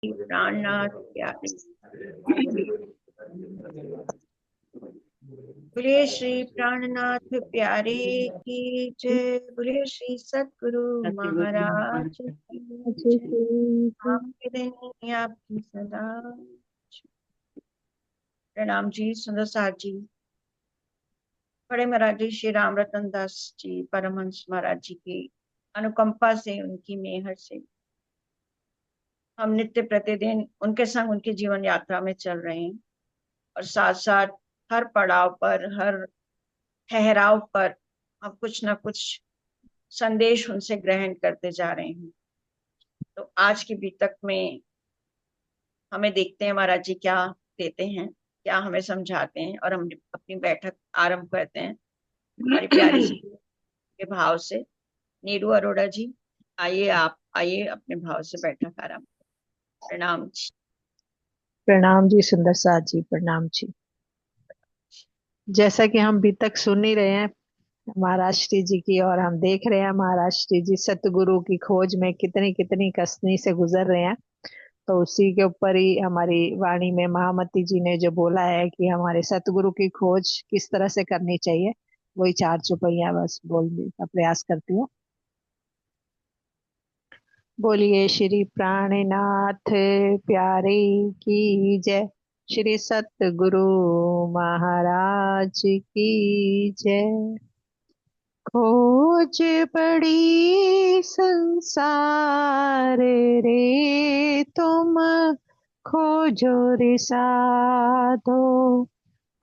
प्राणनाथ प्यारे बोलिए श्री प्राणनाथ प्यारे की जय। बोलिए श्री सतगुरु महाराज की जय। आपके दिन आपकी सदा। प्रणाम जी सुंदर सार जी, बड़े महाराज जी श्री राम रतन दास जी परमहंस महाराज जी की अनुकंपा से, उनकी मेहर से हम नित्य प्रतिदिन उनके संग उनकी जीवन यात्रा में चल रहे हैं। और साथ साथ हर पड़ाव पर, हर ठहराव पर हम कुछ ना कुछ संदेश उनसे ग्रहण करते जा रहे हैं। तो आज की बीतक में हमें देखते हैं महाराज जी क्या देते हैं, क्या हमें समझाते हैं, और हम अपनी बैठक आरंभ करते हैं हमारी प्यारी सी के भाव से। नीरू अरोड़ा जी, आइए, आप आइए, अपने भाव से बैठक आरंभ। प्रणाम जी। प्रणाम जी सुंदर साथ जी, प्रणाम जी। जैसा कि हम अभी तक सुन ही रहे हैं महाराज श्री जी की, और हम देख रहे हैं महाराज श्री जी सतगुरु की खोज में कितनी कितनी कसनी से गुजर रहे हैं। तो उसी के ऊपर ही हमारी वाणी में महामती जी ने जो बोला है कि हमारे सतगुरु की खोज किस तरह से करनी चाहिए, वही चार चौपाइयां बस बोलने का प्रयास करती हूँ। बोलिए श्री प्राणनाथ प्यारे की जय। श्री सतगुरु महाराज की जय। खोज बड़ी संसार रे तुम, खोजो रे साधो।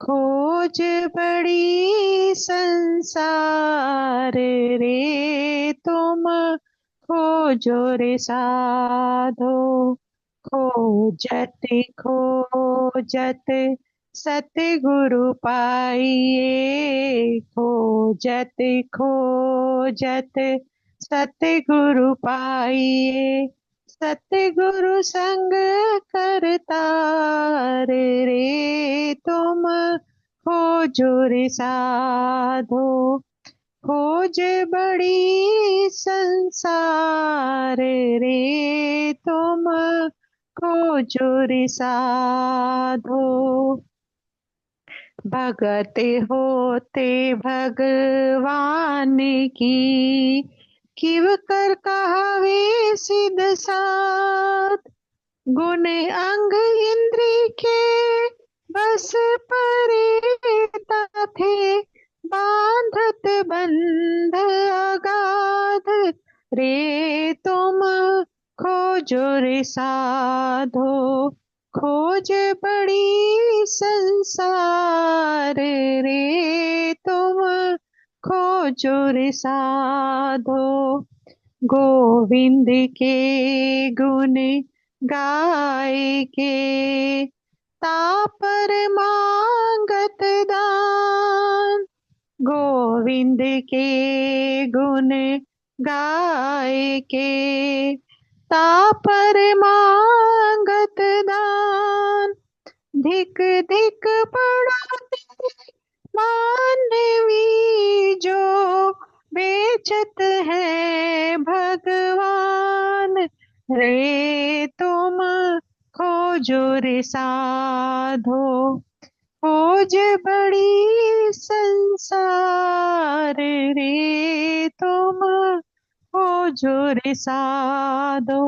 खोज बड़ी संसार रे तुम, खोजो रे साधो। खोजत खोजत सतगुरु पाइए। खोजत खोजत सतगुरु पाइए। सतगुरु संग करतार रे तुम, खोजो रे साधो। खोज बड़ी संसार रे तुम, खोजो रे साधो। भगत होते भगवान की, किव कर कहावे सिद्ध साध। गुण अंग इंद्री के बस परे थे, बांधत बंध अगाध रे तुम, खोजो रे साधो। खोज बड़ी संसार रे तुम, खोजो रे साधो। गोविंद के गुण गाय के, तापर मांगत दान। गोविंद के गुण गाय के, तापर मांगत दान। धिक धिक पड़ाते मानवी जो, बेचत है भगवान रे तुम, खोजो रे साधो। खोज बड़ी संसार रे तुम, खोजो रे साधो।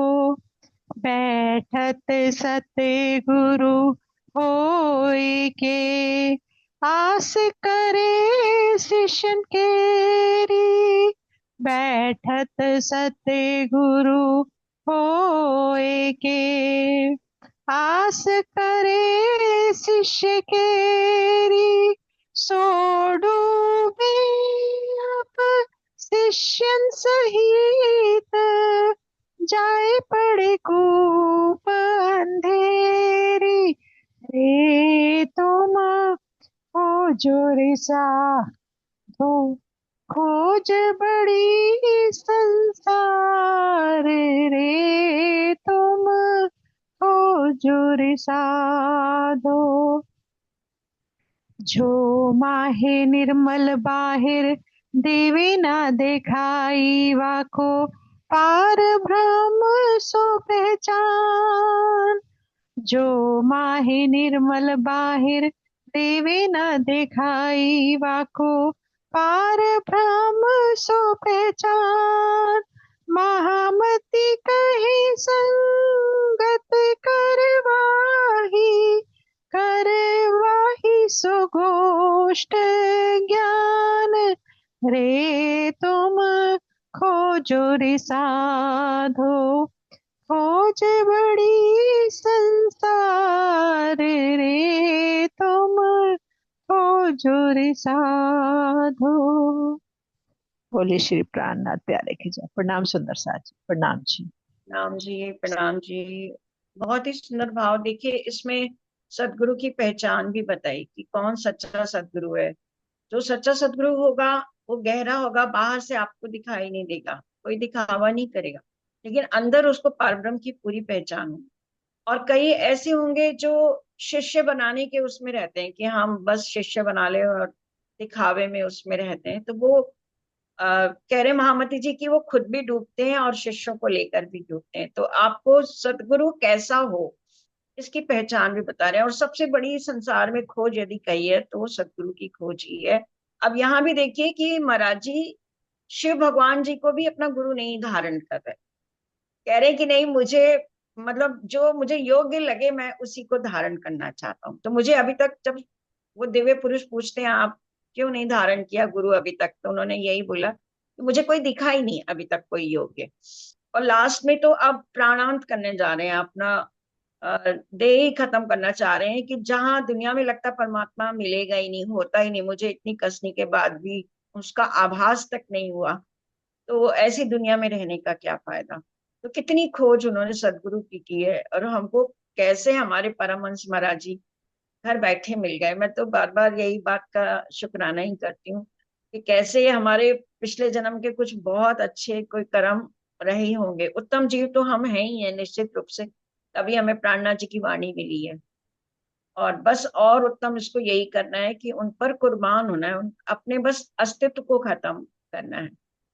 बैठत सतगुरु होय के, आस करे शिष्यन केरी। बैठत सतगुरु होय के, आस करे शिष्य केरी। सो डूबे आप शिष्यन सहित, जाए पड़े कूप अंधेरी रे तुम, खोजो रे साधो। खोज बड़ी संसार रे तुम, खोजो रे साधो। जो माहे निर्मल बाहिर, देवे ना देखाई वाको। पार ब्रह्म सो पहचान, जो माहे निर्मल बाहिर, देवे न दिखाई वाको। पार ब्रह्म सो पहचान, महामति कहे संगत करवाही, करवाही सो गोष्ठ ज्ञान। रे तुम खोजो रे साधो, खोज बड़ी संसार, रे तुम खोजो रे साधो। बोले श्री प्राणनाथ प्यारे की जय। प्रणाम सुंदर साथ जी, प्रणाम जी। प्रणाम जी, प्रणाम जी। बहुत ही सुंदर भाव। देखिए इसमें सदगुरु की पहचान भी बताई कि कौन सच्चा सदगुरु है। जो सच्चा सदगुरु होगा वो गहरा होगा, बाहर से आपको दिखाई नहीं देगा, कोई दिखावा नहीं करेगा, लेकिन अंदर उसको परब्रह्म की पूरी पहचान होगी। और कई ऐसे होंगे जो शिष्य बनाने के उसमें रहते हैं कि हम बस शिष्य बना ले और दिखावे में उसमें रहते हैं, तो वो कह रहे महामती जी कि वो खुद भी डूबते हैं और शिष्यों को लेकर भी डूबते हैं। तो आपको सदगुरु कैसा हो इसकी पहचान भी बता रहे हैं। और सबसे बड़ी संसार में खोज यदि कही है तो वो सदगुरु की खोज ही है। अब यहाँ भी देखिए कि महाराज जी शिव भगवान जी को भी अपना गुरु नहीं धारण कर रहे, कह रहे हैं कि नहीं, मुझे मतलब जो मुझे योग्य लगे मैं उसी को धारण करना चाहता हूँ। तो मुझे अभी तक जब वो दिव्य पुरुष पूछते हैं आप क्यों नहीं धारण किया गुरु अभी तक, तो उन्होंने यही बोला कि मुझे कोई दिखा ही नहीं अभी तक कोई योग्य। और लास्ट में तो अब प्राणांत करने जा रहे हैं, अपना देह ही खत्म करना चाह रहे हैं कि जहां दुनिया में लगता परमात्मा मिलेगा ही नहीं, होता ही नहीं, मुझे इतनी कसने के बाद भी उसका आभास तक नहीं हुआ, तो ऐसी दुनिया में रहने का क्या फायदा। तो कितनी खोज उन्होंने सदगुरु की है, और हमको कैसे हमारे परमहंस महाराज जी घर बैठे मिल गए। मैं तो बार बार यही बात का शुक्राना ही करती हूँ कि कैसे हमारे पिछले जन्म के कुछ बहुत अच्छे कोई कर्म रहे ही होंगे। उत्तम जीव तो हम हैं ही हैं निश्चित रूप से, तभी हमें प्राणनाथ जी की वाणी मिली है। और बस और उत्तम इसको यही करना है कि उन पर कुर्बान होना है, अपने बस अस्तित्व को खत्म करना है।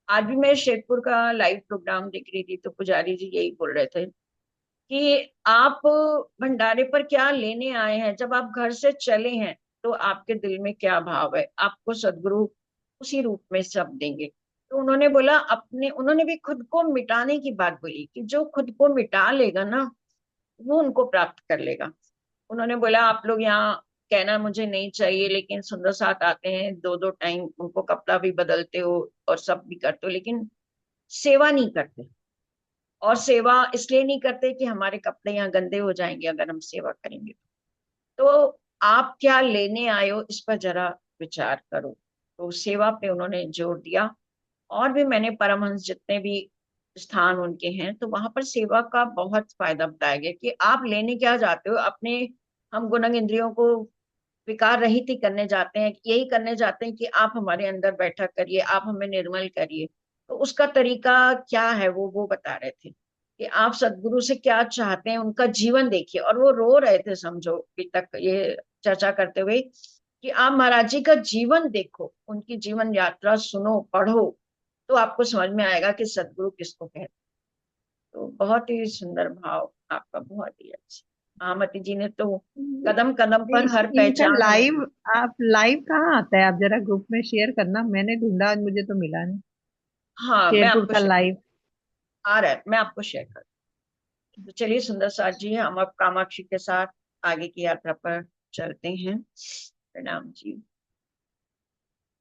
आज भी मैं शेरपुर का लाइव प्रोग्राम देख रही थी तो पुजारी जी यही बोल रहे थे कि आप भंडारे पर क्या लेने आए हैं, जब आप घर से चले हैं तो आपके दिल में क्या भाव है, आपको सदगुरु उसी रूप में सब देंगे। तो उन्होंने बोला, अपने उन्होंने भी खुद को मिटाने की बात बोली कि जो खुद को मिटा लेगा ना वो उनको प्राप्त कर लेगा। उन्होंने बोला आप लोग यहाँ कहना मुझे नहीं चाहिए, लेकिन सुंदर साथ आते हैं, दो दो टाइम उनको कपड़ा भी बदलते हो और सब भी करते हो, लेकिन सेवा नहीं करते। और सेवा इसलिए नहीं करते कि हमारे कपड़े यहाँ गंदे हो जाएंगे अगर हम सेवा करेंगे। तो आप क्या लेने आए हो इस पर जरा विचार करो। तो सेवा पे उन्होंने जोर दिया। और भी मैंने परमहंस जितने भी स्थान उनके हैं तो वहां पर सेवा का बहुत फायदा बताया गया कि आप लेने क्या जाते हो अपने, हम गुणन इंद्रियों को विकार रहित ही करने जाते हैं, यही करने जाते हैं कि आप हमारे अंदर बैठा करिए, आप हमें निर्मल करिए। तो उसका तरीका क्या है वो बता रहे थे कि आप सदगुरु से क्या चाहते हैं, उनका जीवन देखिए। और वो रो रहे थे समझो अभी तक ये चर्चा करते हुए कि आप महाराज जी का जीवन देखो, उनकी जीवन यात्रा सुनो पढ़ो, तो आपको समझ में आएगा कि सदगुरु किसको कहते हैं। तो बहुत ही सुंदर भाव आपका, बहुत ही अच्छा। आमती जी ने तो कदम कदम पर हर इनका पहचान हमें। लाइव, आप लाइव कहाँ आता है? आप जरा ग्रुप में शेयर करना, मैंने ढूंढा आज मुझे तो मिला नहीं। हाँ मैं शेरपुर आपको का शेयर, लाइव। आ रहा है मैं आपको शेयर कर। तो चलिए सुंदर साथ जी, हम अब कामाक्षी के साथ आगे की यात्रा पर चलते हैं। प्रणाम जी।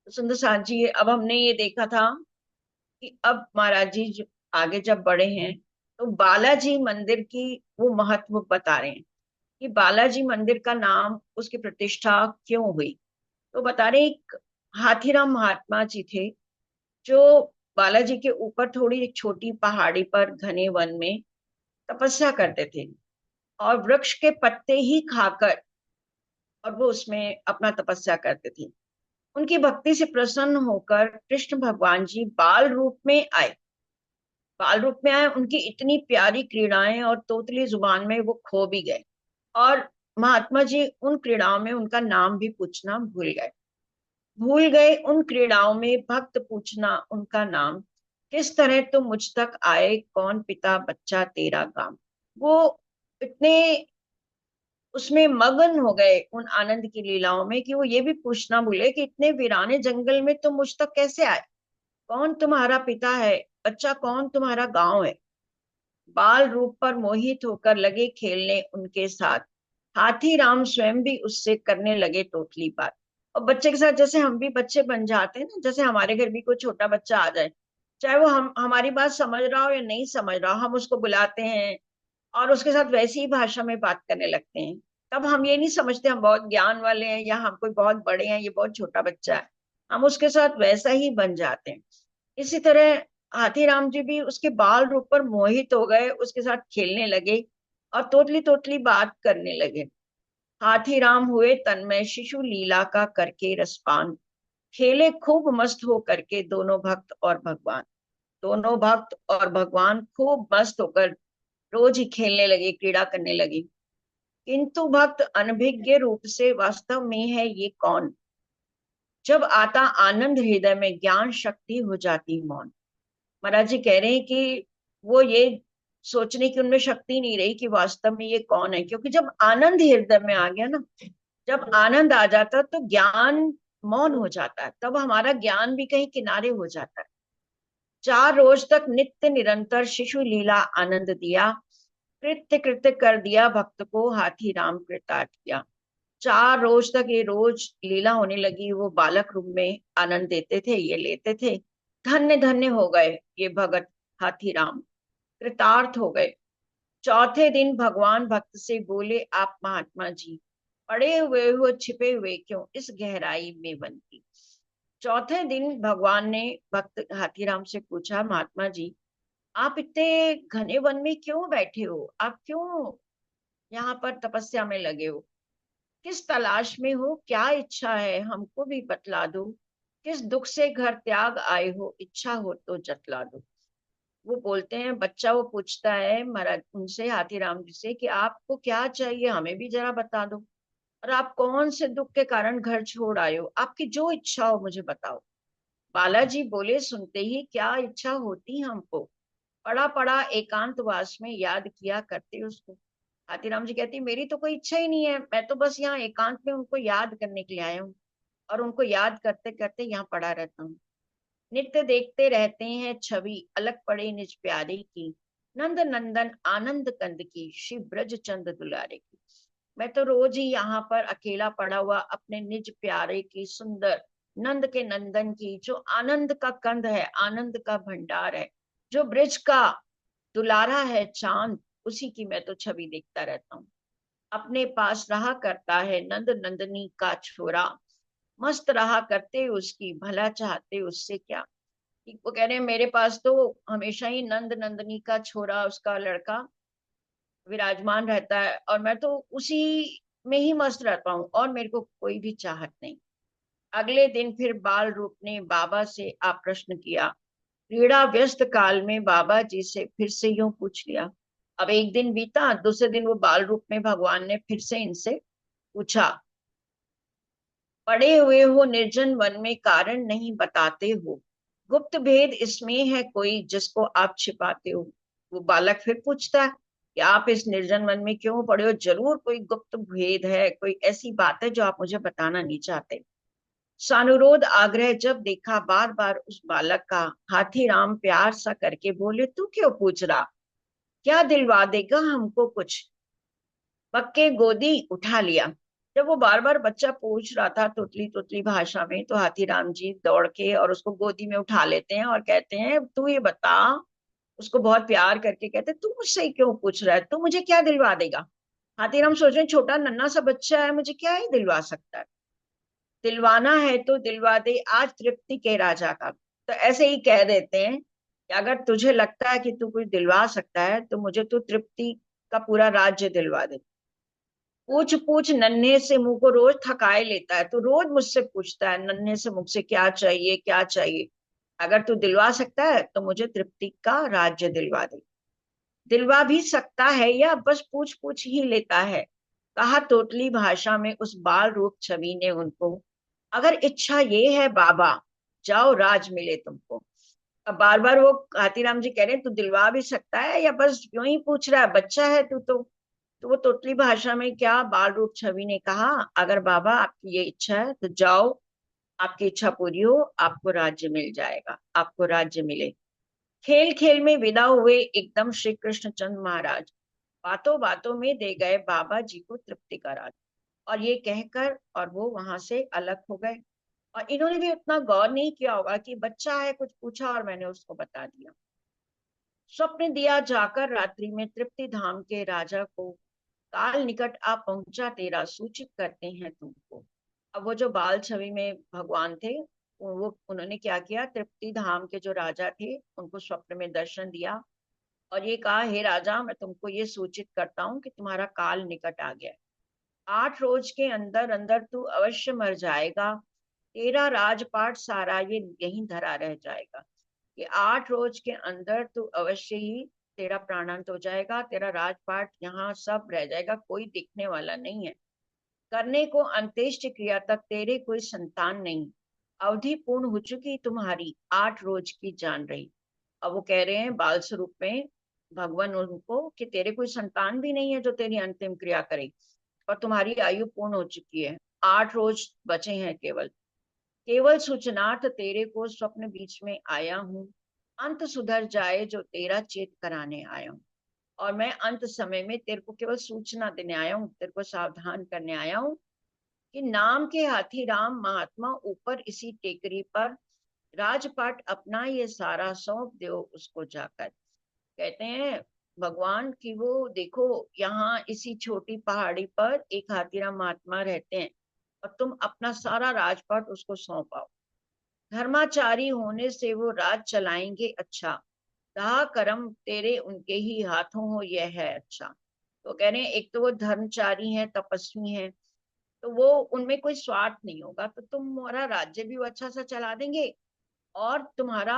तो सुंदर साथ जी, अब हमने ये देखा था कि अब महाराज जी आगे जब बढ़े हैं तो बालाजी मंदिर की वो महत्व बता रहे हैं कि बालाजी मंदिर का नाम, उसकी प्रतिष्ठा क्यों हुई। तो बता रहे एक हाथीराम महात्मा जी थे जो बालाजी के ऊपर थोड़ी एक छोटी पहाड़ी पर घने वन में तपस्या करते थे, और वृक्ष के पत्ते ही खाकर और वो उसमें अपना तपस्या करते थे। उनकी भक्ति से प्रसन्न होकर कृष्ण भगवान जी बाल रूप में आए। बाल रूप में आए, उनकी इतनी प्यारी क्रीड़ाएं और तोतली जुबान में वो खो भी गए। और महात्मा जी उन क्रीड़ाओं में उनका नाम भी पूछना भूल गए। भूल गए उन क्रीड़ाओं में भक्त पूछना उनका नाम, किस तरह तुम मुझ तक आए, कौन पिता बच्चा तेरा गाम। वो इतने उसमें मगन हो गए उन आनंद की लीलाओं में कि वो ये भी पूछना भूले कि इतने वीराने जंगल में तुम मुझ तक कैसे आए, कौन तुम्हारा पिता है, बच्चा कौन तुम्हारा गांव है। बाल रूप पर मोहित होकर लगे खेलने उनके साथ। हाथी राम स्वयं भी उससे करने लगे तोतली बात। और बच्चे के साथ जैसे हम भी बच्चे बन जाते हैं ना, जैसे हमारे घर भी कोई छोटा बच्चा आ जाए, चाहे वो हम हमारी बात समझ रहा हो या नहीं समझ रहा हो, हम उसको बुलाते हैं और उसके साथ वैसी ही भाषा में बात करने लगते हैं। तब हम ये नहीं समझते हम बहुत ज्ञान वाले हैं या हम कोई बहुत बड़े हैं, ये बहुत छोटा बच्चा है। हम उसके साथ वैसा ही बन जाते हैं। इसी तरह हाथीराम जी भी उसके बाल रूप पर मोहित हो गए, उसके साथ खेलने लगे और तोतली तोतली बात करने लगे। हाथीराम हुए तन्मय शिशु लीला का करके रसपान। खेले खूब मस्त हो करके दोनों भक्त और भगवान। दोनों भक्त और भगवान खूब मस्त होकर रोज ही खेलने लगे, क्रीड़ा करने लगे। किंतु भक्त अनभिज्ञ रूप से वास्तव में है ये कौन। जब आता आनंद हृदय में ज्ञान शक्ति हो जाती मौन। महाराज जी कह रहे हैं कि वो ये सोचने की उनमें शक्ति नहीं रही कि वास्तव में ये कौन है, क्योंकि जब आनंद हृदय में आ गया ना, जब आनंद आ जाता तो ज्ञान मौन हो जाता है, तब हमारा ज्ञान भी कहीं किनारे हो जाता है। 4 रोज तक नित्य निरंतर शिशु लीला आनंद दिया। कृत्य कृत्य कर दिया भक्त को हाथी राम कृतार्थ किया। 4 रोज तक ये रोज लीला होने लगी, वो बालक रूप में आनंद देते थे, ये लेते थे। धन्य धन्य हो गए ये भगत हाथी राम, कृतार्थ हो गए। चौथे दिन भगवान भक्त से बोले, आप महात्मा जी पड़े हुए हो छिपे हुए क्यों इस गहराई में वन की। चौथे दिन भगवान ने भक्त हाथीराम से पूछा, महात्मा जी आप इतने घने वन में क्यों बैठे हो, आप क्यों यहाँ पर तपस्या में लगे हो, किस तलाश में हो, क्या इच्छा है हमको भी बतला दो। किस दुख से घर त्याग आए हो, इच्छा हो तो जतला दो। वो बोलते हैं, बच्चा वो पूछता है महाराज उनसे, हाथीराम जी से, कि आपको क्या चाहिए हमें भी जरा बता दो, और आप कौन से दुख के कारण घर छोड़ आए हो, आपकी जो इच्छा हो मुझे बताओ। बालाजी बोले, सुनते ही क्या इच्छा होती हमको, पड़ा पड़ा एकांतवास में याद किया करते उसको। हाथीराम जी कहती, मेरी तो कोई इच्छा ही नहीं है, मैं तो बस यहाँ एकांत में उनको याद करने के लिए आया हूँ, और उनको याद करते करते यहाँ पड़ा रहता हूँ। नित्य देखते रहते हैं छवि अलग पड़े निज प्यारे की, नंद नंदन आनंद कंद की, श्री ब्रज चंद दुलारे की। मैं तो रोज ही यहाँ पर अकेला पड़ा हुआ अपने निज प्यारे की, सुंदर नंद के नंदन की, जो आनंद का कंद है, आनंद का भंडार है, जो ब्रज का दुलारा है चांद, उसी की मैं तो छवि देखता रहता हूँ। अपने पास रहा करता है नंद नंदनी का छोरा, मस्त रहा करते उसकी, भला चाहते उससे क्या। वो कह रहे हैं, मेरे पास तो हमेशा ही नंद नंदनी का छोरा, उसका लड़का विराजमान रहता है, और मैं तो उसी में ही मस्त रहता हूँ, और मेरे को कोई भी चाहत नहीं। अगले दिन फिर बाल रूप ने बाबा से आ प्रश्न किया। क्रीड़ा व्यस्त काल में बाबा जी से फिर से यूं पूछ लिया। अब एक दिन बीता, दूसरे दिन वो बाल रूप में भगवान ने फिर से इनसे पूछा, पड़े हुए हो निर्जन वन में कारण नहीं बताते हो, गुप्त भेद इसमें है कोई जिसको आप छिपाते हो। वो बालक फिर पूछता है कि आप इस निर्जन वन में क्यों पड़े हो, जरूर कोई गुप्त भेद है, कोई ऐसी बात है जो आप मुझे बताना नहीं चाहते। सानुरोध आग्रह जब देखा बार बार उस बालक का, हाथी राम प्यार सा करके बोले, तू क्यों पूछ रहा, क्या दिलवा देगा हमको कुछ, पक्के गोदी उठा लिया। जब वो बार बार बच्चा पूछ रहा था तोतली तोतली भाषा में, तो हाथीराम जी दौड़ के और उसको गोदी में उठा लेते हैं और कहते हैं, तू ये बता, उसको बहुत प्यार करके कहते, तू मुझसे ही क्यों पूछ रहा है, तू मुझे क्या दिलवा देगा। हाथीराम सोच रहे हैं, छोटा नन्हा सा बच्चा है, मुझे क्या ही दिलवा सकता है, दिलवाना है तो दिलवा दे आज तृप्ति के राजा का। तो ऐसे ही कह देते हैं कि अगर तुझे लगता है कि तू कुछ दिलवा सकता है तो मुझे तू तृप्ति का पूरा राज्य दिलवा दे। पूछ पूछ नन्हे से मुंह को रोज थकाए लेता है, तो रोज मुझसे पूछता है नन्हे से मुख से, क्या चाहिए क्या चाहिए। अगर तू दिलवा सकता है तो मुझे तृप्ति का राज्य दिलवा दे। दिलवा भी सकता है या बस पूछ पूछ ही लेता है, कहा तोतली भाषा में उस बाल रूप छवि ने उनको। अगर इच्छा ये है बाबा, जाओ राज मिले तुमको। अब बार बार वो हाथीराम जी कह रहे हैं तू दिलवा भी सकता है या बस यूं ही पूछ रहा है, बच्चा है तू तो वो तोतली भाषा में क्या बाल रूप छवि ने कहा, अगर बाबा आपकी ये इच्छा है तो जाओ, आपकी इच्छा पूरी हो, आपको राज्य मिल जाएगा, आपको राज्य मिले। खेल खेल में विदा हुए एकदम श्री कृष्णचंद्र महाराज बातों बातों में दे गए बाबा जी को तृप्ति का राज। और ये कहकर और वो वहां से अलग हो गए। और इन्होंने भी उतना गौर नहीं किया होगा कि बच्चा है, कुछ पूछा और मैंने उसको बता दिया। स्वप्न दिया जाकर रात्रि में तृप्ति धाम के राजा को, काल निकट आ पहुंचा तेरा सूचित करते हैं तुमको। अब वो जो बाल छवि में भगवान थे, वो उन्होंने क्या किया, तृप्ति धाम के जो राजा थे उनको स्वप्न में दर्शन दिया और ये कहा, हे राजा मैं तुमको ये सूचित करता हूँ कि तुम्हारा काल निकट आ गया है। 8 रोज के अंदर अंदर तू अवश्य मर जाएगा, तेरा राजपाट सारा ये यहीं धरा रह जाएगा। कि 8 रोज के अंदर तू अवश्य ही तेरा प्राणांत हो जाएगा, तेरा राजपाट यहाँ सब रह जाएगा, कोई दिखने वाला नहीं है। करने को अंत्येष्टि क्रिया तक तेरे कोई संतान नहीं, अवधि पूर्ण हो चुकी तुम्हारी, 8 रोज की जान रही। अब वो कह रहे हैं बाल स्वरूप में भगवान उनको कि तेरे कोई संतान भी नहीं है जो तेरी अंतिम क्रिया करे, और तुम्हारी आयु पूर्ण हो चुकी है, 8 रोज बचे हैं केवल। केवल सूचनार्थ तेरे को स्वप्न बीच में आया हूँ, अंत सुधर जाए जो तेरा चेत कराने आया हूँ। और मैं अंत समय में तेरे को केवल सूचना देने आया हूँ, तेरे को सावधान करने आया हूँ कि नाम के हाथी राम महात्मा ऊपर इसी टेकरी पर राजपाट अपना ये सारा सौंप दो उसको जाकर। कहते हैं भगवान की वो देखो, यहाँ इसी छोटी पहाड़ी पर एक हाथीराम महात्मा रहते हैं और तुम अपना सारा राजपाट उसको सौंपाओ। धर्माचारी होने से वो राज चलाएंगे अच्छा, रहा कर्म तेरे उनके ही हाथों हो यह है अच्छा। तो कह रहे हैं एक तो वो धर्मचारी हैं, तपस्वी हैं, तो वो उनमें कोई स्वार्थ नहीं होगा, तो तुम्हारा राज्य भी वो अच्छा सा चला देंगे और तुम्हारा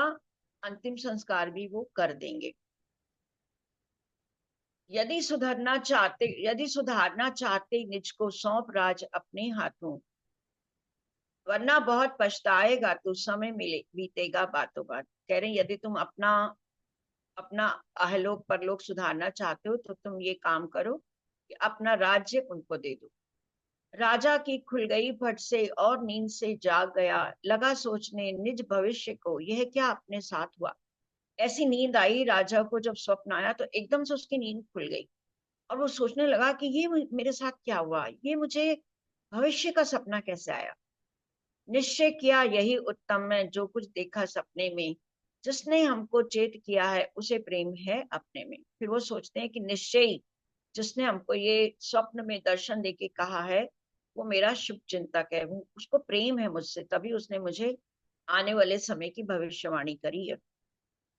अंतिम संस्कार भी वो कर देंगे। यदि सुधारना चाहते निज को सौंप राज अपने हाथों, वरना बहुत पछताएगा तो समय मिले बीतेगा बातों बात। कह रहे हैं यदि तुम अपना अपना अहलोक परलोक सुधारना चाहते हो तो तुम ये काम करो कि अपना राज्य उनको दे दो। राजा की खुल गई फट से और नींद से जाग गया, लगा सोचने निज भविष्य को, यह क्या अपने साथ हुआ। ऐसी नींद आई राजा को, जब स्वप्न आया तो एकदम से उसकी नींद खुल गई और वो सोचने लगा कि ये मेरे साथ क्या हुआ, ये मुझे भविष्य का सपना कैसे आया। निश्चय किया यही उत्तम में जो कुछ देखा सपने में, जिसने हमको चेत किया है उसे प्रेम है अपने में। फिर वो सोचते हैं कि निश्चय जिसने हमको ये स्वप्न में दर्शन देके कहा है वो मेरा शुभ चिंतक है, वो उसको प्रेम है मुझसे, तभी उसने मुझे आने वाले समय की भविष्यवाणी करी है।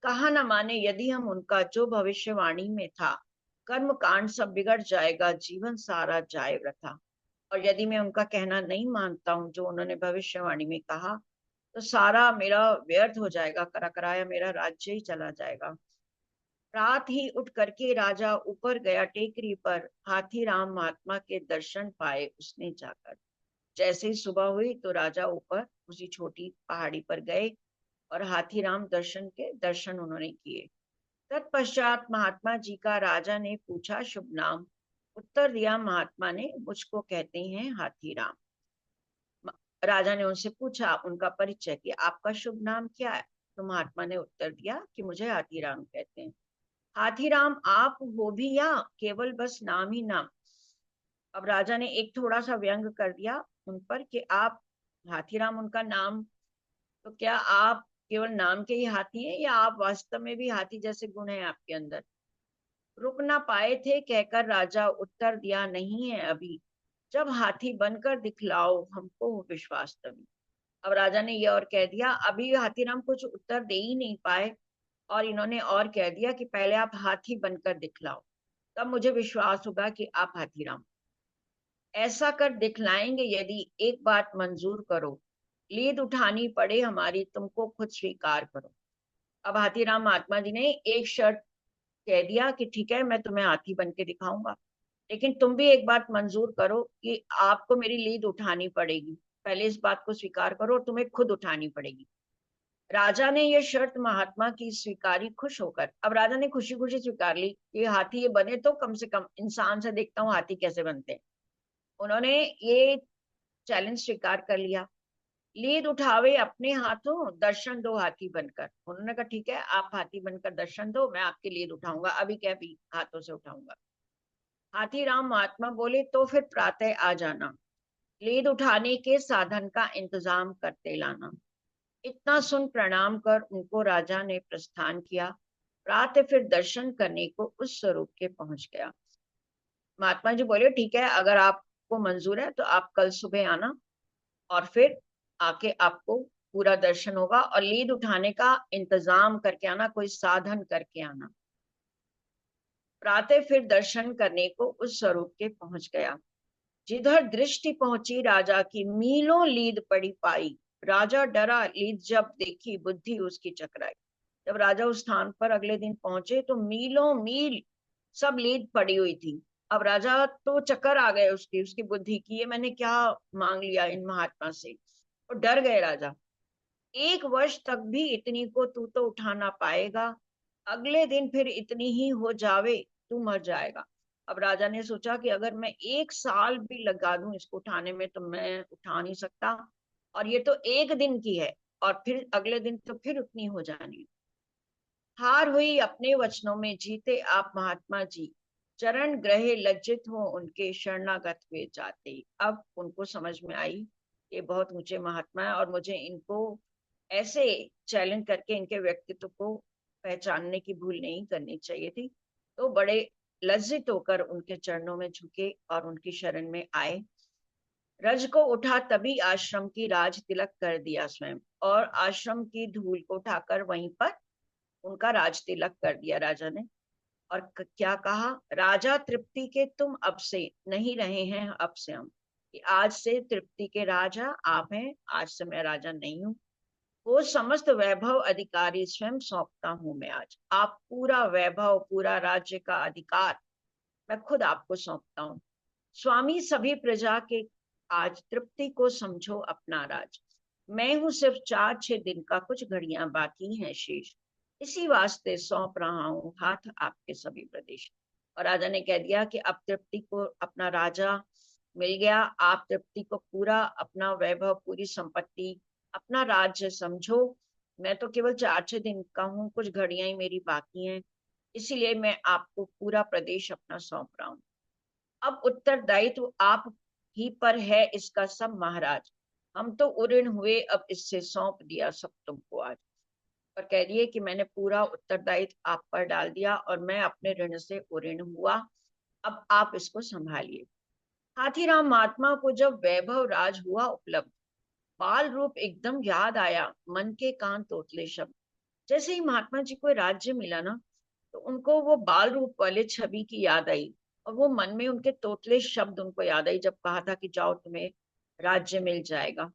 कहा न माने यदि हम उनका, जो भविष्यवाणी में था, कर्म कांड सब बिगड़ जाएगा, जीवन सारा जाए वृथा। और यदि मैं उनका कहना नहीं मानता हूँ जो उन्होंने भविष्यवाणी में कहा, तो सारा मेरा व्यर्थ हो जाएगा, करा कराया मेरा राज्य ही चला जाएगा। रात ही उठ करके राजा ऊपर गया टेकरी पर, हाथी राम महात्मा के दर्शन पाए उसने जाकर। जैसे ही सुबह हुई तो राजा ऊपर उसी छोटी पहाड़ी पर गए और हाथी राम दर्शन के दर्शन उन्होंने किए। तत्पश्चात महात्मा जी का राजा ने पूछा शुभ नाम, उत्तर दिया महात्मा ने, मुझको कहते हैं हाथी राम। राजा ने उनसे पूछा उनका परिचय कि आपका शुभ नाम क्या है। तो महात्मा ने उत्तर दिया कि मुझे हाथीराम कहते हैं। हाथीराम आप हो भी या केवल बस नाम ही नाम। अब राजा ने एक थोड़ा सा व्यंग कर दिया उन पर कि आप हाथीराम उनका नाम, तो क्या आप केवल नाम के ही हाथी हैं या आप वास्तव में भी हाथी जैसे गुण हैं आपके अंदर। रुक ना पाए थे कहकर राजा उत्तर दिया, नहीं है अभी, जब हाथी बनकर दिखलाओ हमको विश्वास तभी। अब राजा ने ये और कह दिया, अभी हाथीराम कुछ उत्तर दे ही नहीं पाए और इन्होंने और कह दिया कि पहले आप हाथी बनकर दिखलाओ, तब मुझे विश्वास होगा कि आप हाथीराम। ऐसा कर दिखलाएंगे यदि एक बात मंजूर करो, लीद उठानी पड़े हमारी तुमको खुद स्वीकार करो। अब हाथीराम महात्मा जी ने एक शर्त कह दिया कि ठीक है मैं तुम्हें हाथी बन के दिखाऊंगा, लेकिन तुम भी एक बात मंजूर करो कि आपको मेरी लीद उठानी पड़ेगी, पहले इस बात को स्वीकार करो, तुम्हें खुद उठानी पड़ेगी। राजा ने यह शर्त महात्मा की स्वीकारी खुश होकर। अब राजा ने खुशी खुशी स्वीकार ली कि हाथी ये बने तो कम से कम इंसान से देखता हूँ हाथी कैसे बनते हैं। उन्होंने ये चैलेंज स्वीकार कर लिया। लीद उठावे अपने हाथों, दर्शन दो हाथी बनकर। उन्होंने कहा ठीक है, आप हाथी बनकर दर्शन दो, मैं आपकी लीद उठाऊंगा, अभी क्या भी हाथों से उठाऊंगा। हाथी राम महात्मा बोले तो फिर प्रातः आ जाना, लीद उठाने के साधन का इंतजाम करते लाना। इतना सुन प्रणाम कर उनको राजा ने प्रस्थान किया। प्रातः फिर दर्शन करने को उस स्वरूप के पहुंच गया। महात्मा जी बोले ठीक है, अगर आपको मंजूर है तो आप कल सुबह आना, और फिर आके आपको पूरा दर्शन होगा, और लीद उठाने का इंतजाम करके आना, कोई साधन करके आना। प्रातः फिर दर्शन करने को उस स्वरूप के पहुंच गया। जिधर दृष्टि पहुंची राजा की, मीलों लीद पड़ी पाई। राजा डरा, लीद जब देखी बुद्धि उसकी चकराई। जब राजा उस स्थान पर अगले दिन पहुंचे तो मीलों मील सब लीद पड़ी हुई थी। अब राजा तो चक्कर आ गए उसकी उसकी बुद्धि की, ये मैंने क्या मांग लिया इन महात्मा से। और डर गए राजा। एक वर्ष तक भी इतनी को तू तो उठा ना पाएगा, अगले दिन फिर इतनी ही हो जावे, तू मर जाएगा। अब राजा ने सोचा कि अगर मैं एक साल भी लगा दूं इसको उठाने में तो मैं उठा नहीं सकता, और ये तो एक दिन की है, और फिर अगले दिन तो फिर उतनी हो जानी। हार हुई अपने वचनों में, जीते आप महात्मा जी, चरण ग्रहे लज्जित हो उनके, शरणागत हुए जाते। अब उनको समझ में आई ये बहुत ऊंचे महात्मा है, और मुझे इनको ऐसे चैलेंज करके इनके व्यक्तित्व को पहचानने की भूल नहीं करनी चाहिए थी। तो बड़े लज्जित होकर उनके चरणों में झुके और उनकी शरण में आए। रज को उठा तभी आश्रम की राज तिलक कर दिया स्वयं, और आश्रम की धूल को उठाकर वहीं पर उनका राज तिलक कर दिया राजा ने। और क्या कहा, राजा तृप्ति के तुम अब से नहीं रहे हैं, अब से हम, कि आज से तृप्ति के राजा आप हैं, आज से मैं राजा नहीं हूँ। वो समस्त वैभव अधिकारी स्वयं सौंपता हूं मैं आज, आप पूरा वैभव पूरा राज्य का अधिकार मैं खुद आपको सौंपता हूँ। स्वामी सभी प्रजा के, आज तृप्ति को समझो अपना राज। मैं हूं सिर्फ 4-6 दिन का, कुछ घड़ियां बाकी हैं शेष, इसी वास्ते सौंप रहा हूं हाथ आपके सभी प्रदेश। और राजा ने कह दिया कि अब तृप्ति को अपना राजा मिल गया, आप तृप्ति को पूरा अपना वैभव पूरी संपत्ति अपना राज्य समझो। मैं तो केवल 4-6 दिन का हूँ, कुछ घड़ियां ही मेरी बाकी हैं, इसीलिए मैं आपको पूरा प्रदेश अपना सौंप रहा हूँ। अब उत्तरदायित्व आप ही पर है इसका सब महाराज, हम तो उऋण हुए, अब इससे सौंप दिया सब तुमको आज। और कह दिए कि मैंने पूरा उत्तरदायित्व आप पर डाल दिया, और मैं अपने ऋण से उऋण हुआ, अब आप इसको संभालिए। हाथीराम महात्मा को जब वैभव राज हुआ उपलब्ध, बाल रूप एकदम याद आया, मन के कान तोतले शब्द। जैसे ही महात्मा जी को राज्य मिला ना, तो उनको वो बाल रूप वाले छवि की याद आई, और वो मन में उनके तोतले शब्द उनको याद आई, जब कहा था कि जाओ तुम्हें राज्य मिल जाएगा।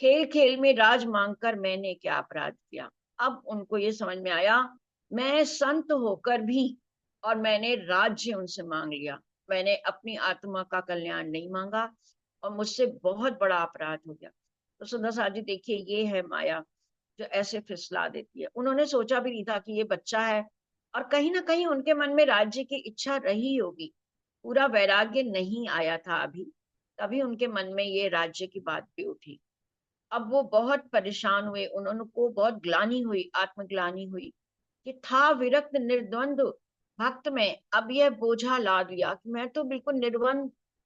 खेल खेल में राज मांगकर मैंने क्या अपराध किया। अब उनको ये समझ में आया, मैं संत होकर भी और मैंने राज्य उनसे मांग लिया, मैंने अपनी आत्मा का कल्याण नहीं मांगा, और मुझसे बहुत बड़ा अपराध हो गया। तो सुंदर साहब जी देखिए, ये है माया जो ऐसे फिसला देती है। उन्होंने सोचा भी नहीं था कि ये बच्चा है, और कहीं ना कहीं उनके मन में राज्य की इच्छा रही होगी, पूरा वैराग्य नहीं आया था अभी, तभी उनके मन में ये राज्य की बात भी उठी। अब वो बहुत परेशान हुए, उन्होंने को बहुत ग्लानि हुई, आत्मग्लानि हुई, कि था विरक्त निर्द्वंद भक्त में, अब यह बोझा लाद लिया कि मैं तो बिल्कुल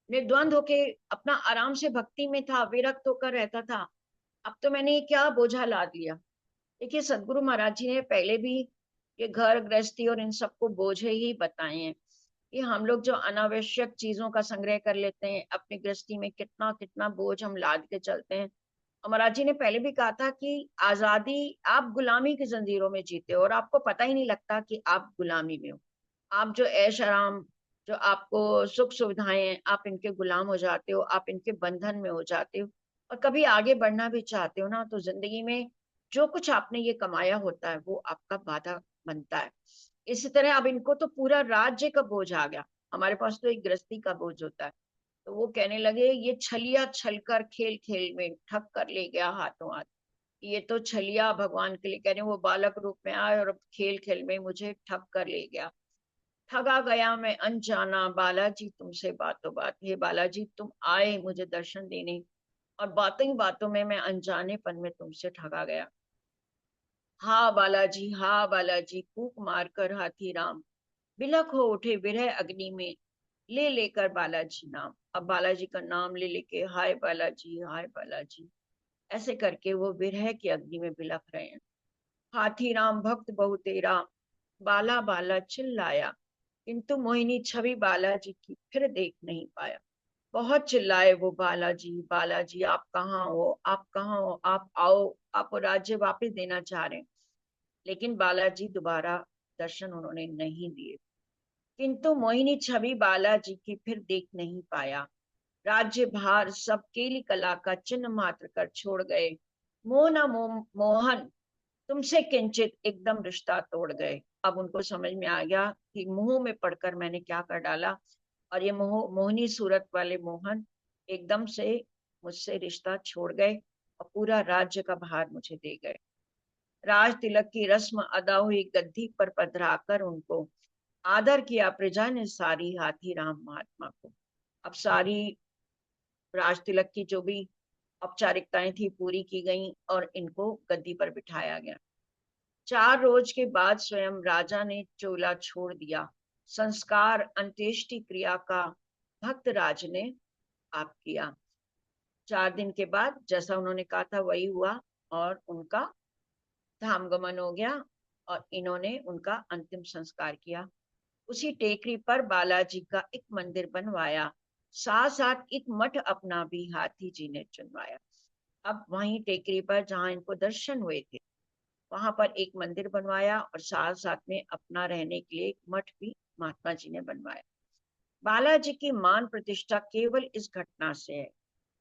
निर्द्वंद होके अपना आराम से भक्ति में था, विरक्त होकर रहता था, अब तो मैंने ये क्या बोझा लाद लिया। देखिए सदगुरु महाराज जी ने पहले भी ये घर गृहस्थी और इन सबको बोझे ही बताए हैं, कि हम लोग जो अनावश्यक चीजों का संग्रह कर लेते हैं अपनी गृहस्थी में, कितना कितना बोझ हम लाद के चलते हैं। और महाराज जी ने पहले भी कहा था कि आजादी, आप गुलामी की जंजीरों में जीते हो और आपको पता ही नहीं लगता कि आप गुलामी में हो। आप जो ऐश आराम, जो आपको सुख सुविधाएं हैं, आप इनके गुलाम हो जाते हो, आप इनके बंधन में हो जाते हो। और कभी आगे बढ़ना भी चाहते हो ना, तो जिंदगी में जो कुछ आपने ये कमाया होता है वो आपका बाधा बनता है। इसी तरह अब इनको तो पूरा राज्य का बोझ आ गया, हमारे पास तो एक गृहस्थी का बोझ होता है। तो वो कहने लगे, ये छलिया छलकर खेल खेल में ठग कर ले गया हाथों हाथ, ये तो छलिया भगवान के लिए कह रहे हैं, वो बालक रूप में आए और अब खेल खेल में मुझे ठग कर ले गया। ठगा गया मैं अनजाना बालाजी तुमसे बातों बात। हे बालाजी तुम आए मुझे दर्शन देने, और बातों ही बातों में मैं अनजानेपन में तुमसे ठगा गया। हा बालाजी कूक मारकर हाथी राम, बिलख हो उठे विरह अग्नि में, ले लेकर बालाजी नाम। अब बालाजी का नाम ले लेके हाय बालाजी ऐसे करके वो विरह की अग्नि में बिलख रहे हैं। हाथी राम भक्त बहु तेरा, बाला बाला चिल्लाया, किंतु मोहिनी छवि बालाजी की फिर देख नहीं पाया। बहुत चिल्लाए वो, बालाजी बालाजी आप कहाँ हो, आप कहाँ हो, आप आओ, आपको राज्य वापस देना चाह रहे हैं। लेकिन बालाजी दोबारा दर्शन उन्होंने नहीं दिए। किंतु मोहिनी छवि बालाजी की फिर देख नहीं पाया। राज्य भार सब केली कला का चिन्ह मात्र कर छोड़ गए। मोह न मोहन तुमसे किंचित एकदम रिश्ता तोड़ गए। अब उनको समझ में आ गया कि मुंह में पड़कर मैंने क्या कर डाला, और ये मोहनी सूरत वाले मोहन एकदम से मुझसे रिश्ता छोड़ गए और पूरा राज्य का भार मुझे दे गए। राज तिलक की रस्म अदा हुई, गद्दी पर पधराकर उनको आदर किया प्रजा ने सारी, हाथी राम महात्मा को। अब सारी राज तिलक की जो भी औपचारिकताएं थी पूरी की गई और इनको गद्दी पर बिठाया गया। 4 रोज के बाद स्वयं राजा ने चोला छोड़ दिया। संस्कार अंत्येष्टि क्रिया का भक्त राज ने आप किया। 4 दिन के बाद जैसा उन्होंने कहा था वही हुआ, और उनका धाम गमन हो गया, और इन्होंने उनका अंतिम संस्कार किया। उसी टेकरी पर बालाजी का एक मंदिर बनवाया, साथ साथ एक मठ अपना भी हाथी जी ने चुनवाया। अब वहीं टेकरी पर जहां इनको दर्शन हुए थे, वहां पर एक मंदिर बनवाया और साथ साथ में अपना रहने के लिए एक मठ भी महात्मा जी ने बनवाया। बालाजी की मान प्रतिष्ठा केवल इस घटना से है।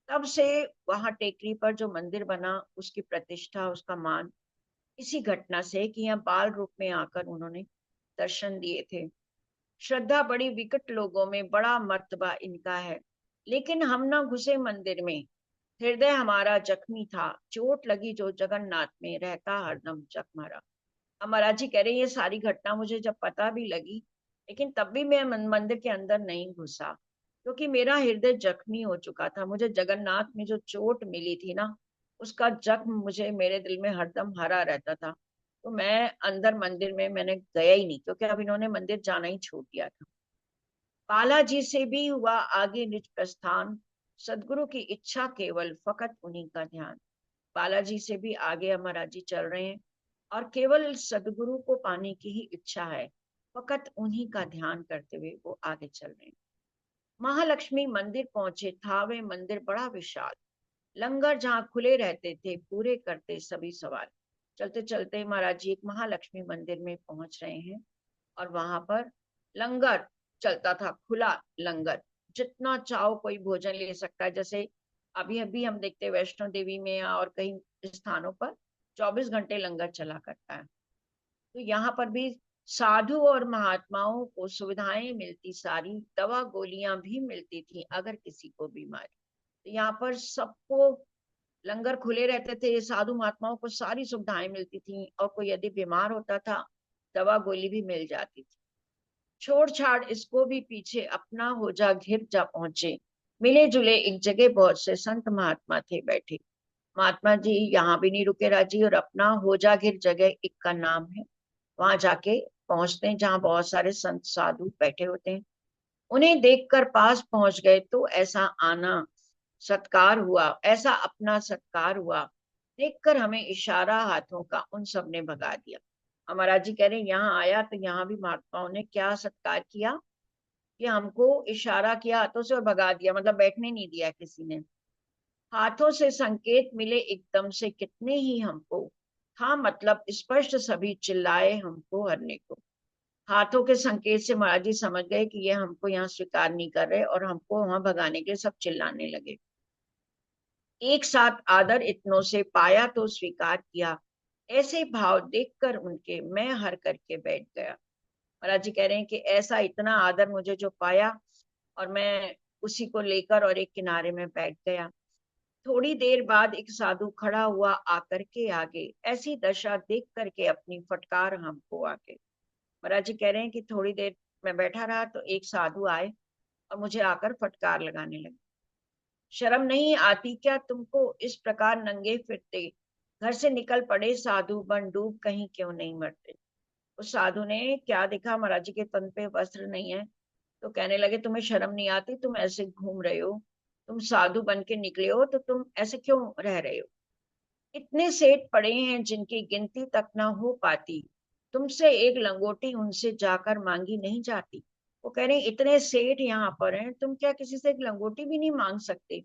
तब से वहां टेकरी पर जो मंदिर बना उसकी प्रतिष्ठा, उसका मान इसी घटना से कि यहाँ बाल रूप में आकर उन्होंने दर्शन दिए थे। श्रद्धा बड़ी विकट लोगों में, बड़ा मर्तबा इनका है, लेकिन हम ना घुसे मंदिर में। हृदय हमारा जख्मी था, चोट लगी जो जगन्नाथ में, रहता हरदम जख्मरा। अमरा जी कह रहे हैं, ये सारी घटना मुझे जब पता भी लगी, लेकिन तब भी मैं मंदिर के अंदर नहीं घुसा, क्योंकि मेरा हृदय जख्मी हो चुका था। मुझे जगन्नाथ में जो चोट मिली थी ना, उसका जख्म मुझे मेरे दिल में हरदम हरा रहता था। तो मैं अंदर मंदिर में मैंने गया ही नहीं, क्योंकि अब इन्होंने मंदिर जाना ही छोड़ दिया था। बालाजी से भी हुआ आगे निज प्रस्थान, सदगुरु की इच्छा केवल फकत उन्हीं का ध्यान। बालाजी से भी आगे अमरा जी चल रहे हैं, और केवल सदगुरु को पाने की ही इच्छा है, फकत उन्हीं का ध्यान करते हुए वो आगे चल रहे हैं। महालक्ष्मी मंदिर पहुंचे, था वे मंदिर बड़ा विशाल। लंगर जहाँ खुले रहते थे, पूरे करते सभी सवाल। चलते चलते महाराज जी एक महालक्ष्मी मंदिर में पहुंच रहे हैं, और वहां पर लंगर चलता था, खुला लंगर, जितना चाहो कोई भोजन ले सकता है। जैसे अभी अभी हम देखते हैं वैष्णो देवी में और कई स्थानों पर 24 घंटे लंगर चला करता है। तो यहाँ पर भी साधु और महात्माओं को सुविधाएं मिलती सारी, दवा गोलियां भी मिलती थी अगर किसी को बीमारी। तो यहाँ पर सबको लंगर खुले रहते थे, साधु महात्माओं को सारी सुविधाएं मिलती थी, और कोई यदि बीमार होता था दवा गोली भी मिल जाती थी। छोड़ छाड़ इसको भी पीछे, अपना हो जा घिर जा पहुंचे, मिले जुले एक जगह बहुत से संत महात्मा थे बैठे। महात्मा जी यहाँ भी नहीं रुके राजी, और अपना हो जा घिर जगह एक का नाम है, वहां जाके पहुंचते हैं जहाँ बहुत सारे संत साधु बैठे होते हैं। उन्हें देखकर पास पहुंच गए तो ऐसा आना सत्कार हुआ, ऐसा अपना सत्कार हुआ, देखकर हमें इशारा हाथों का उन सब ने भगा दिया। हमारा जी कह रहे हैं यहाँ आया तो यहाँ भी महात्माओं ने क्या सत्कार किया कि हमको इशारा किया हाथों से और भगा दिया, मतलब बैठने नहीं दिया किसी ने। हाथों से संकेत मिले एकदम से कितने ही हमको, हाँ मतलब स्पष्ट सभी चिल्लाए हमको हरने को। हाथों के संकेत से महाराज जी समझ गए कि ये हमको यहाँ स्वीकार नहीं कर रहे, और हमको वहां भगाने के लिए सब चिल्लाने लगे। एक साथ आदर इतनों से पाया तो स्वीकार किया, ऐसे भाव देखकर उनके मैं हर करके बैठ गया। महाराज जी कह रहे हैं कि ऐसा इतना आदर मुझे जो पाया, और मैं उसी को लेकर और एक किनारे में बैठ गया। थोड़ी देर बाद एक साधु खड़ा हुआ आकर के आगे, ऐसी दशा देख करके अपनी फटकार हमको आगे। महाराज जी कह रहे हैं कि थोड़ी देर मैं बैठा रहा तो एक साधु आए और मुझे आकर फटकार लगाने लगे। शर्म नहीं आती क्या तुमको, इस प्रकार नंगे फिरते घर से निकल पड़े साधु बन, डूब कहीं क्यों नहीं मरते। उस साधु ने क्या देखा, महाराज जी के तन पे वस्त्र नहीं है, तो कहने लगे तुम्हें शर्म नहीं आती, तुम ऐसे घूम रहे हो, तुम साधु बन के निकले हो तो तुम ऐसे क्यों रह रहे हो। इतने सेठ पड़े हैं जिनकी गिनती तक ना हो पाती, तुमसे एक लंगोटी उनसे जाकर मांगी नहीं जाती। वो कह रहे हैं इतने सेठ यहाँ पर हैं, तुम क्या किसी से एक लंगोटी भी नहीं मांग सकते।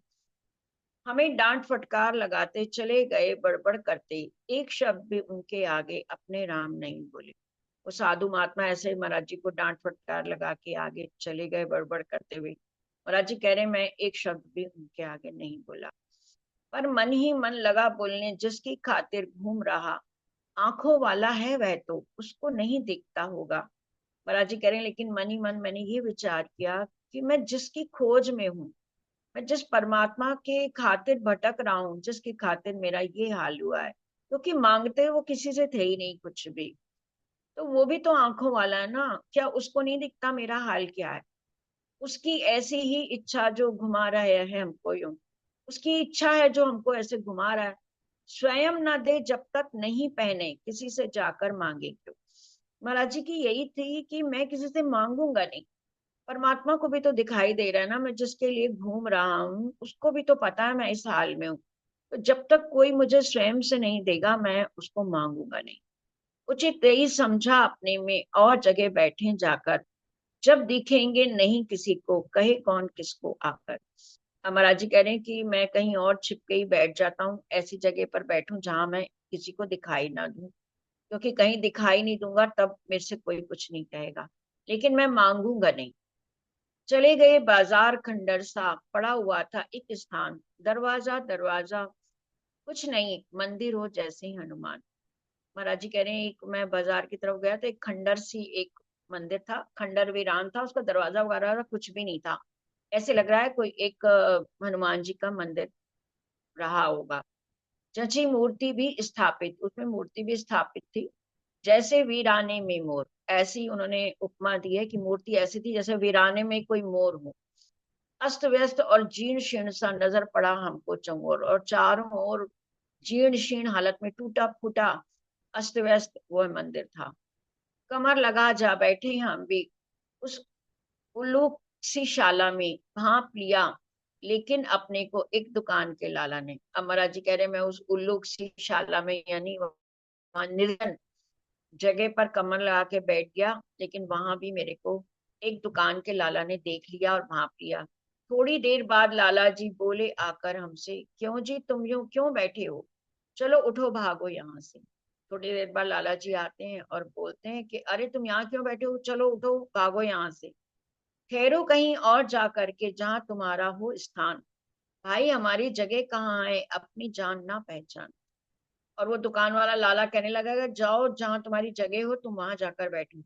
हमें डांट फटकार लगाते चले गए बड़बड़ करते, एक शब्द भी उनके आगे अपने राम नहीं बोले। वो साधु महात्मा ऐसे महाराज जी को डांट फटकार लगा के आगे चले गए बड़बड़ करते हुए। महाराज जी कह रहे मैं एक शब्द भी उनके आगे नहीं बोला, पर मन ही मन लगा बोलने, जिसकी खातिर घूम रहा आंखों वाला है वह तो उसको नहीं दिखता होगा। महाराज जी कह रहे लेकिन मन ही मन मैंने ये विचार किया कि मैं जिसकी खोज में हूँ, मैं जिस परमात्मा के खातिर भटक रहा हूँ, जिसकी खातिर मेरा ये हाल हुआ है, क्योंकि मांगते वो किसी से थे ही नहीं कुछ भी, तो वो भी तो आंखों वाला है ना, क्या उसको नहीं दिखता मेरा हाल क्या है। उसकी ऐसी ही इच्छा जो घुमा रहा है हमको यूं, उसकी इच्छा है जो हमको ऐसे घुमा रहा है। स्वयं न दे जब तक नहीं पहने, किसी से जाकर मांगे क्यों। महाराज जी की यही थी कि मैं किसी से मांगूंगा नहीं, परमात्मा को भी तो दिखाई दे रहा है ना, मैं जिसके लिए घूम रहा हूँ उसको भी तो पता है मैं इस हाल में हूँ, तो जब तक कोई मुझे स्वयं से नहीं देगा मैं उसको मांगूंगा नहीं। उचित यही समझा अपने में, और जगह बैठे जाकर, जब दिखेंगे नहीं किसी को कहे कौन किसको आकर। महाराज जी कह रहे हैं कि मैं कहीं और छिप के ही बैठ जाता हूँ, ऐसी जगह पर बैठूं जहां मैं किसी को दिखाई ना दूं, क्योंकि कहीं दिखाई नहीं दूंगा तब मेरे से कोई कुछ नहीं कहेगा, लेकिन मैं मांगूंगा नहीं। चले गए बाजार, खंडर सा पड़ा हुआ था एक स्थान, दरवाजा दरवाजा कुछ नहीं, मंदिर हो जैसे ही हनुमान। महाराज जी कह रहे हैं एक मैं बाजार की तरफ गया तो एक खंडर सी एक मंदिर था, खंडर वीरान था, उसका दरवाजा वगैरह कुछ भी नहीं था, ऐसे लग रहा है कोई एक हनुमान जी का मंदिर रहा होगा। जची मूर्ति भी स्थापित, उसमें मूर्ति भी स्थापित थी, जैसे वीराने में मोर, ऐसी उन्होंने उपमा दी है कि मूर्ति ऐसी थी जैसे वीराने में कोई मोर हो। अस्त व्यस्त और जीर्ण शीर्ण सा नजर पड़ा हमको चंगोर, और चारों ओर जीर्ण शीर्ण हालत में टूटा फूटा अस्त व्यस्त वह मंदिर था। कमर लगा जा बैठे हम भी उस उल्लूक सी शाला में, भांप लिया लेकिन अपने को एक दुकान के लाला ने। अब महाराज जी कह रहे मैं उस उल्लूक सी शाला में यानी वहां निर्जन जगह पर कमर लगा के बैठ गया, लेकिन वहां भी मेरे को एक दुकान के लाला ने देख लिया और भांप लिया। थोड़ी देर बाद लाला जी बोले आकर हमसे, क्यों जी तुम यूं क्यों बैठे हो, चलो उठो भागो यहाँ से। थोड़ी देर बाद लाला जी आते हैं और बोलते हैं कि अरे तुम यहाँ क्यों बैठे हो, चलो उठो भागो यहाँ से, ठहरो कहीं और जा करके जहाँ तुम्हारा हो स्थान। भाई हमारी जगह कहाँ है, अपनी जान ना पहचान। और वो दुकान वाला लाला कहने लगा कि जाओ जहां तुम्हारी जगह हो तुम वहां जाकर बैठो।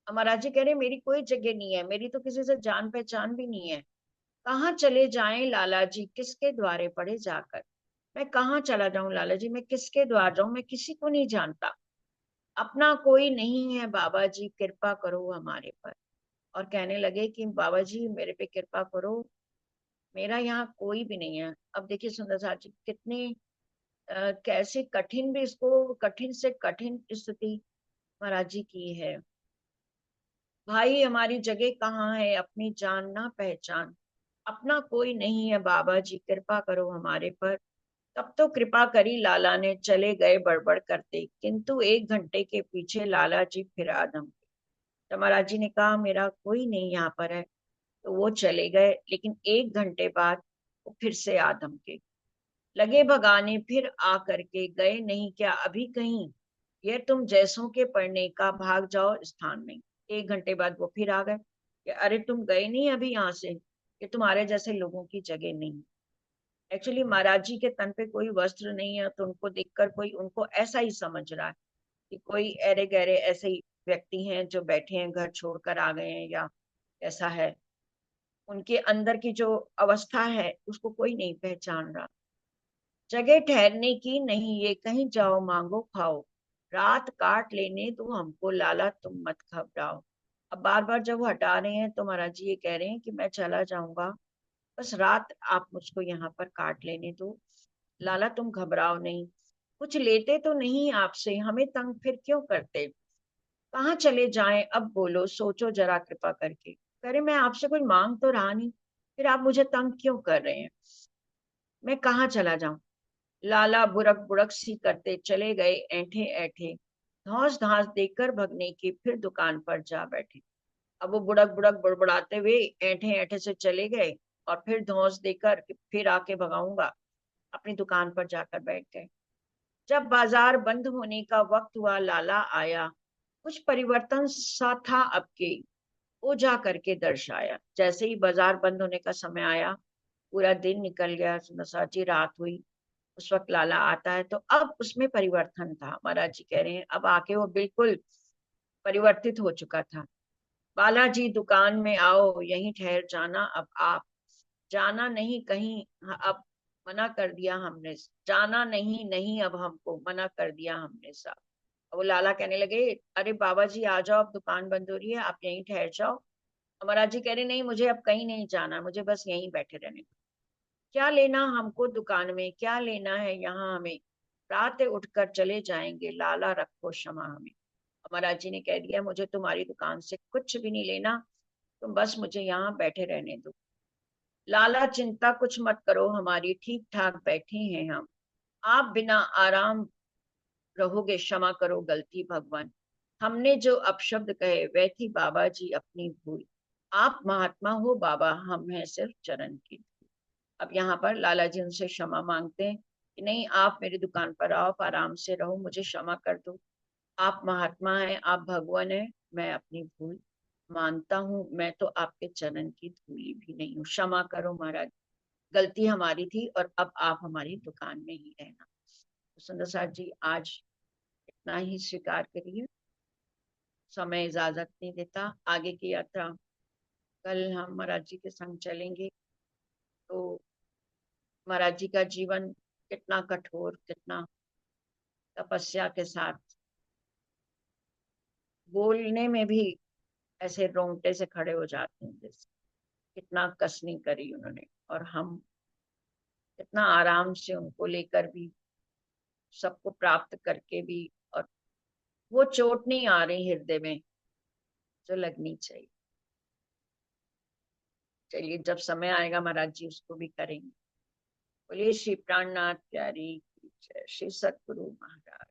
अब महाराज जी कह रहे मेरी कोई जगह नहीं है, मेरी तो किसी से जान पहचान भी नहीं है। कहाँ चले जाएं लाला जी, किसके द्वारे पड़े जाकर। मैं कहाँ चला जाऊं लाला जी, मैं किसके द्वार जाऊं, मैं किसी को नहीं जानता। अपना कोई नहीं है बाबा जी, कृपा करो हमारे पर। और कहने लगे कि बाबा जी मेरे पे कृपा करो, मेरा यहाँ कोई भी नहीं है। अब देखिए सुंदर साहब जी कितने कैसे कठिन भी, इसको कठिन से कठिन स्थिति महाराज जी की है। भाई हमारी जगह कहाँ है, अपनी जान ना पहचान, अपना कोई नहीं है बाबा जी, कृपा करो हमारे पर। तब तो कृपा करी लाला ने, चले गए बड़बड़ करते, किंतु एक घंटे के पीछे लाला जी फिर आदम। तो महाराज जी ने कहा मेरा कोई नहीं यहाँ पर है, तो वो चले गए, लेकिन एक घंटे बाद वो फिर से आदम के लगे भगाने, फिर आ करके गए नहीं क्या अभी कहीं, यह तुम जैसों के पढ़ने का, भाग जाओ स्थान नहीं। एक घंटे बाद वो फिर आ गए कि अरे तुम गए नहीं अभी यहाँ से, कि तुम्हारे जैसे लोगों की जगह नहीं। एक्चुअली महाराज जी के तन पे कोई वस्त्र नहीं है, तो उनको देखकर कोई उनको ऐसा ही समझ रहा है कि कोई अरे गहरे ऐसे ही व्यक्ति हैं जो बैठे हैं, घर छोड़कर आ गए हैं या ऐसा है। उनके अंदर की जो अवस्था है उसको कोई नहीं पहचान रहा। जगह ठहरने की नहीं, ये कहीं जाओ मांगो खाओ, रात काट लेने दो हमको लाला तुम मत घबराओ। अब बार बार जब वो हटा रहे हैं तो महाराज जी ये कह रहे हैं कि मैं चला जाऊंगा, बस रात आप मुझको यहाँ पर काट लेने दो, लाला तुम घबराओ नहीं। कुछ लेते तो नहीं आपसे, हमें तंग फिर क्यों करते, कहाँ चले जाएं अब बोलो, सोचो जरा कृपा करके। करे मैं आपसे कोई मांग तो रहा नहीं, फिर आप मुझे तंग क्यों कर रहे हैं, मैं कहाँ चला जाऊं। लाला बुड़क बुड़क सी करते चले गए ऐंठे ऐंठे, धौस धांस देकर भगने की फिर दुकान पर जा बैठे। अब वो बुड़क बुड़क बुड़बुड़ाते हुए ऐंठे ऐंठे से चले गए और फिर धौंस देकर कि फिर आके भगाऊंगा, अपनी दुकान पर जाकर बैठ गए। जब बाजार बंद होने का वक्त हुआ लाला आया, कुछ परिवर्तन सा था अब के, वो जा करके दर्शाया। जैसे ही बाजार बंद होने का समय आया, पूरा दिन निकल गया, सुनसा जी रात हुई, उस वक्त लाला आता है तो अब उसमें परिवर्तन था। महाराज जी कह रहे हैं अब आके वो बिल्कुल परिवर्तित हो चुका था। बालाजी दुकान में आओ यहीं ठहर जाना अब आप, जाना नहीं कहीं, अब मना कर दिया हमने, जाना नहीं नहीं अब हमको मना कर दिया हमने साहब। वो लाला कहने लगे अरे बाबा जी आ जाओ, अब दुकान बंद हो रही है, आप यहीं ठहर जाओ। महाराज जी कह रहे नहीं मुझे अब कहीं नहीं जाना, मुझे बस यहीं बैठे रहने को। क्या लेना हमको दुकान में, क्या लेना है यहाँ हमें, रात उठकर चले जाएंगे लाला रखो क्षमा हमें। महाराज जी ने कह दिया मुझे तुम्हारी दुकान से कुछ भी नहीं लेना, तुम बस मुझे यहाँ बैठे रहने दो। लाला चिंता कुछ मत करो हमारी, ठीक ठाक बैठे हैं हम, आप बिना आराम रहोगे क्षमा करो गलती भगवान, हमने जो अपशब्द कहे वह थी बाबा जी अपनी भूल, आप महात्मा हो बाबा हम हैं सिर्फ चरण की धूल। अब यहाँ पर लाला जी उनसे क्षमा मांगते हैं कि नहीं आप मेरी दुकान पर आओ, आप आराम से रहो, मुझे क्षमा कर दो, आप महात्मा हैं, आप भगवान हैं, मैं अपनी भूल मानता हूँ, मैं तो आपके चरण की धूली भी नहीं हूँ, क्षमा करो महाराज, गलती हमारी थी और अब आप हमारी दुकान में ही रहना। तो सुंदर साथ जी आज इतना ही स्वीकार करिए, समय इजाजत नहीं देता, आगे की यात्रा कल हम महाराज जी के संग चलेंगे। तो महाराज जी का जीवन कितना कठोर, कितना तपस्या के साथ, बोलने में भी ऐसे रोंगटे से खड़े हो जाते हैं जैसे, कितना कसनी करी उन्होंने, और हम कितना आराम से उनको लेकर भी, सबको प्राप्त करके भी, और वो चोट नहीं आ रही हृदय में जो लगनी चाहिए। चलिए जब समय आएगा महाराज जी उसको भी करेंगे। बोलिए श्री प्राणनाथ प्यारी की जय, श्री सतगुरु महाराज।